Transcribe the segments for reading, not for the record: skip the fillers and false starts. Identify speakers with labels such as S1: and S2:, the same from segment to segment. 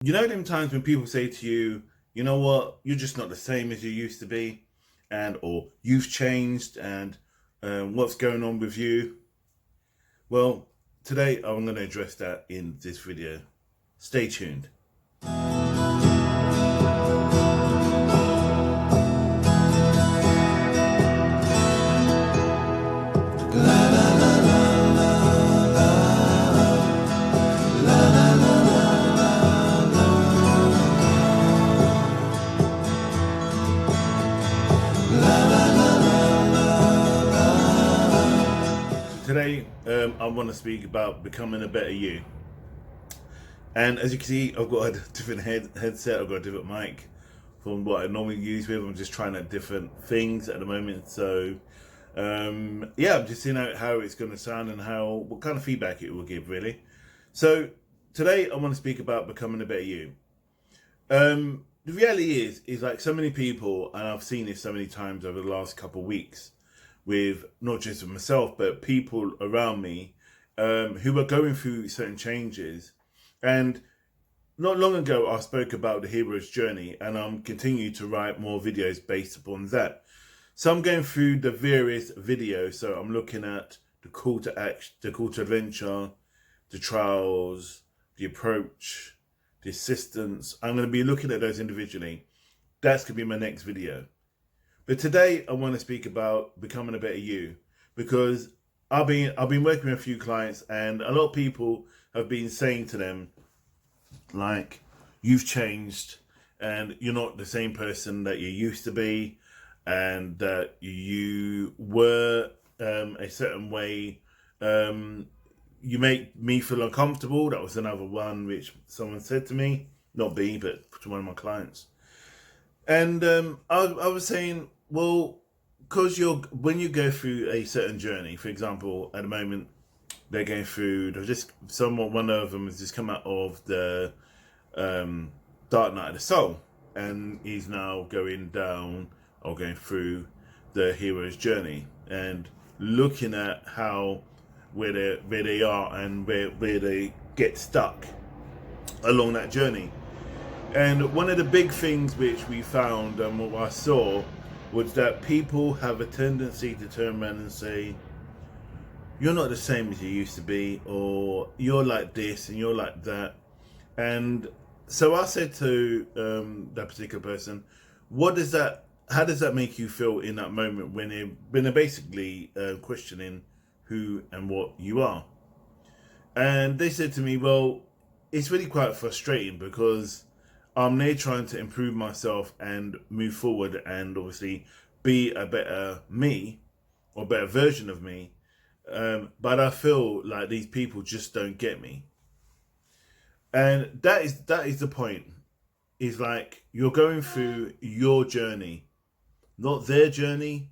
S1: You know them times when people say to you, you know what, you're just not the same as you used to be, and or you've changed, and what's going on with you? Well, today I'm going to address that in this video. Stay tuned. Today, I want to speak about becoming a better you. And as you can see, I've got a different headset, I've got a different mic from what I normally use with. I'm just trying out different things at the moment. So, yeah, I'm just seeing how it's going to sound and what kind of feedback it will give, really. So, today I want to speak about becoming a better you. The reality is like so many people, and I've seen this so many times over the last couple of weeks, with not just with myself, but people around me who are going through certain changes. And not long ago, I spoke about the hero's journey, and I'm continuing to write more videos based upon that. So I'm going through the various videos. So I'm looking at the call to action, the call to adventure, the trials, the approach, the assistance. I'm going to be looking at those individually. That's going to be my next video. But today I want to speak about becoming a better you, because I've been working with a few clients, and a lot of people have been saying to them, like, you've changed and you're not the same person that you used to be, and that you were a certain way. You make me feel uncomfortable. That was another one which someone said to me, not me, but to one of my clients. And I was saying, well, because when you go through a certain journey, for example, at the moment they're going through, one of them has just come out of the Dark Night of the Soul, and he's now going down or going through the hero's journey and looking at where they are and where they get stuck along that journey. And one of the big things which we found and what I saw was that people have a tendency to turn around and say, you're not the same as you used to be, or you're like this and you're like that. And so I said to that particular person, how does that make you feel in that moment when they're basically questioning who and what you are? And they said to me, well, it's really quite frustrating because I'm there trying to improve myself and move forward and obviously be a better me or better version of me. But I feel like these people just don't get me. And that is the point. Is like you're going through your journey, not their journey,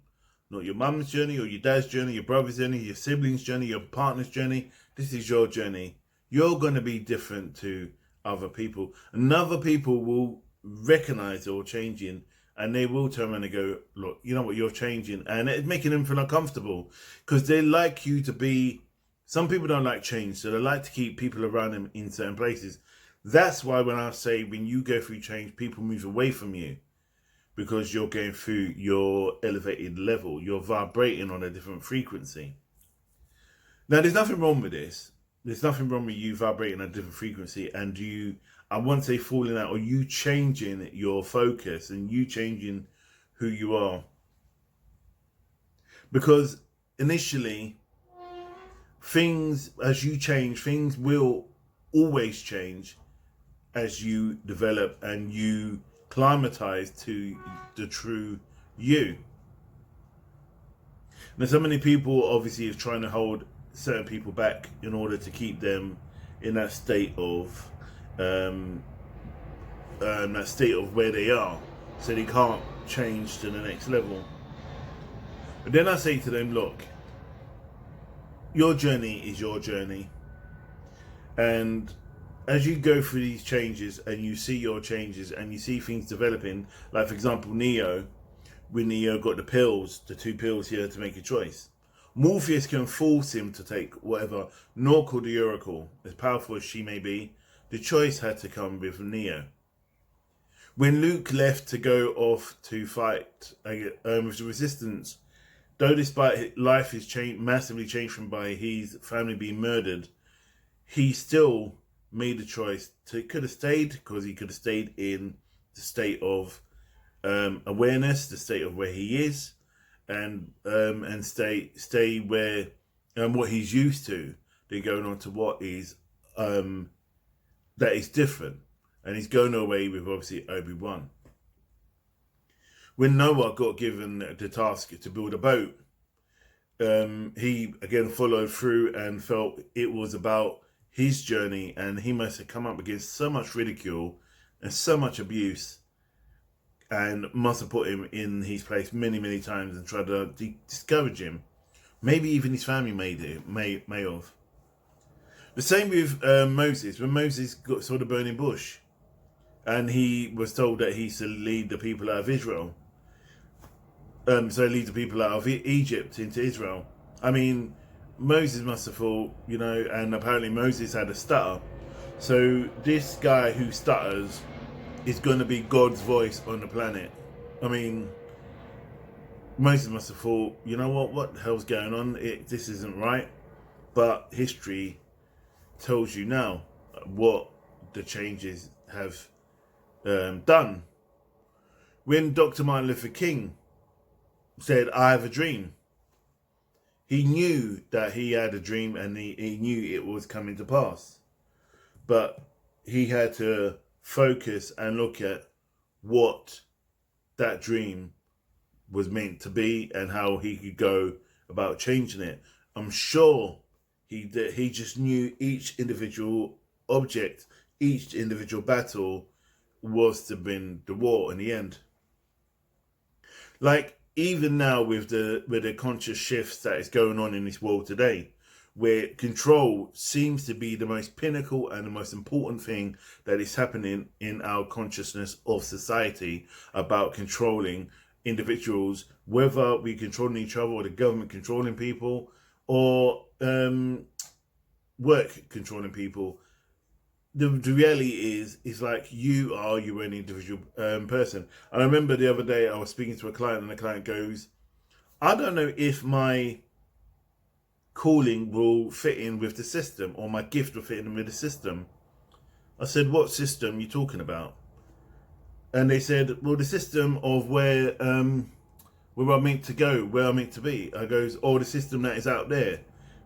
S1: not your mum's journey or your dad's journey, your brother's journey, your siblings' journey, your partner's journey. This is your journey. You're going to be different to other people, and other people will recognize you're changing, and they will turn around and go, look, you know what, you're changing, and it's making them feel uncomfortable because they like you to be. Some people don't like change, so they like to keep people around them in certain places. That's why when I say when you go through change, people move away from you, because you're going through your elevated level, you're vibrating on a different frequency. Now, there's nothing wrong with this. There's nothing wrong with you vibrating at a different frequency and I won't say falling out, or you changing your focus and you changing who you are. Because initially, as you change, things will always change as you develop and you climatize to the true you. Now, so many people obviously are trying to hold certain people back in order to keep them in that state of where they are, so they can't change to the next level. But then I say to them, look, your journey is your journey, and as you go through these changes and you see your changes and you see things developing, like for example Neo, when Neo got the 2 pills here to make a choice, Morpheus can force him to take whatever, nor could the Oracle, as powerful as she may be, The choice had to come with Neo. When Luke left to go off to fight with the Resistance, though despite life is massively changed from by his family being murdered, he still made the choice to could have stayed, because he could have stayed in the state of awareness, the state of where he is, and stay where what he's used to, then going on to what is that is different. And he's going away with obviously Obi-Wan. When Noah got given the task to build a boat, he again followed through and felt it was about his journey, and he must have come up against so much ridicule and so much abuse, and must have put him in his place many, many times and tried to discourage him. Maybe even his family may have. The same with Moses. When Moses saw the burning bush, and he was told that he should lead the people out of Israel. So lead the people out of Egypt into Israel. I mean, Moses must have thought, and apparently Moses had a stutter. So this guy who stutters is going to be God's voice on the planet. I mean, Moses must have thought, what the hell's going on? This isn't right. But history tells you now what the changes have done. When Dr. Martin Luther King said, "I have a dream," he knew that he had a dream, and he knew it was coming to pass. But he had to focus and look at what that dream was meant to be and how he could go about changing it. I'm sure he just knew each individual object, each individual battle was to win the war in the end. Like, even now with the conscious shifts that is going on in this world today, where control seems to be the most pinnacle and the most important thing that is happening in our consciousness of society, about controlling individuals, whether we're controlling each other or the government controlling people, or work controlling people. The reality is like, you are your own individual person. And I remember the other day I was speaking to a client, and the client goes, "I don't know if my calling will fit in with the system, or my gift will fit in with the system." I said, "What system are you talking about?" And they said, "Well, the system of where I'm meant to go, where I'm meant to be." I goes, "Oh, the system that is out there,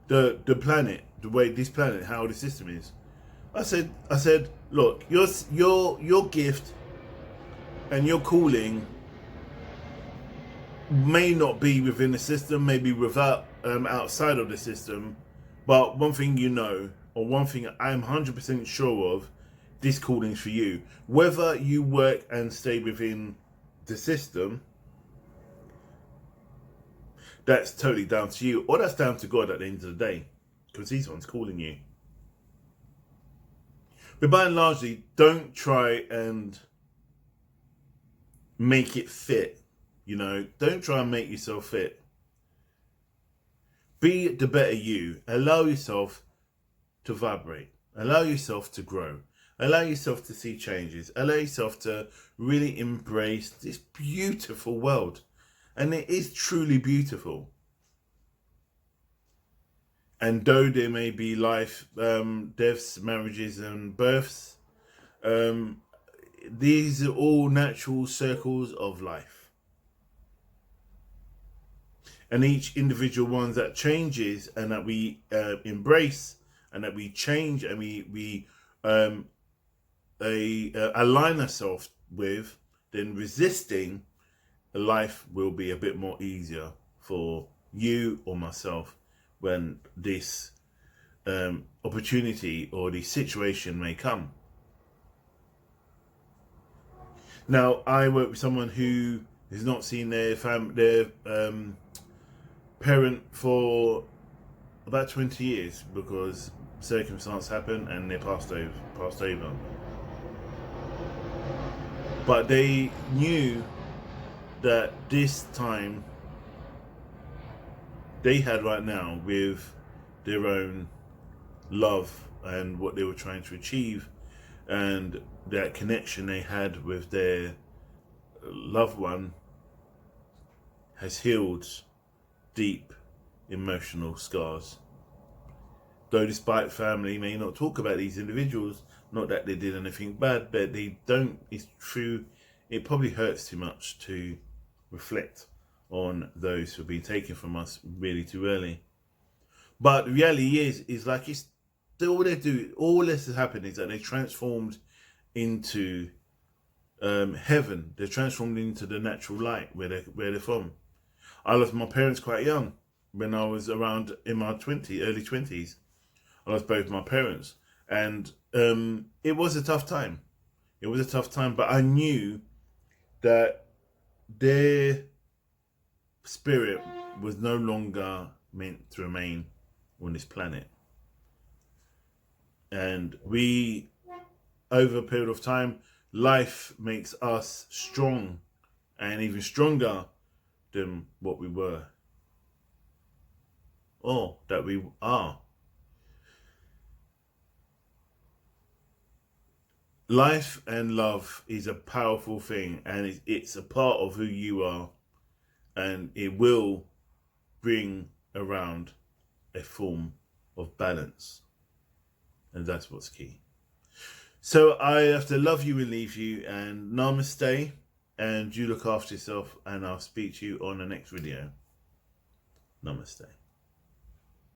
S1: the planet, the way this planet, how the system is." I said, "Look, your gift and your calling may not be within the system, maybe without outside of the system, but one thing or one thing I'm 100% sure of, this calling's for you. Whether you work and stay within the system, that's totally down to you, or that's down to God at the end of the day, because He's the one's calling you." But by and largely, don't try and make it fit. Don't try and make yourself fit. Be the better you. Allow yourself to vibrate. Allow yourself to grow. Allow yourself to see changes. Allow yourself to really embrace this beautiful world. And it is truly beautiful. And though there may be life, deaths, marriages and births, these are all natural circles of life. And each individual one that changes and that we embrace and that we change and we align ourselves with, then resisting life will be a bit more easier for you or myself when this opportunity or the situation may come. Now, I work with someone who has not seen their parent for about 20 years because circumstance happened and they passed over. But they knew that this time they had right now with their own love and what they were trying to achieve and that connection they had with their loved one has healed deep emotional scars. Though despite family may not talk about these individuals, not that they did anything bad, but they don't, it's true, it probably hurts too much to reflect on those who have been taken from us really too early. But the reality is like, it's all they do, all this has happened is that they transformed into heaven. They're transformed into the natural light where they're from. I lost my parents quite young, when I was around in my early 20s. I lost both my parents, and it was a tough time. It was a tough time, but I knew that their spirit was no longer meant to remain on this planet. And we, over a period of time, life makes us strong and even stronger than what we were, or that we are. Life and love is a powerful thing, and it's a part of who you are, and it will bring around a form of balance, and that's what's key. So I have to love you and leave you, and namaste, and you look after yourself, and I'll speak to you on the next video. Namaste.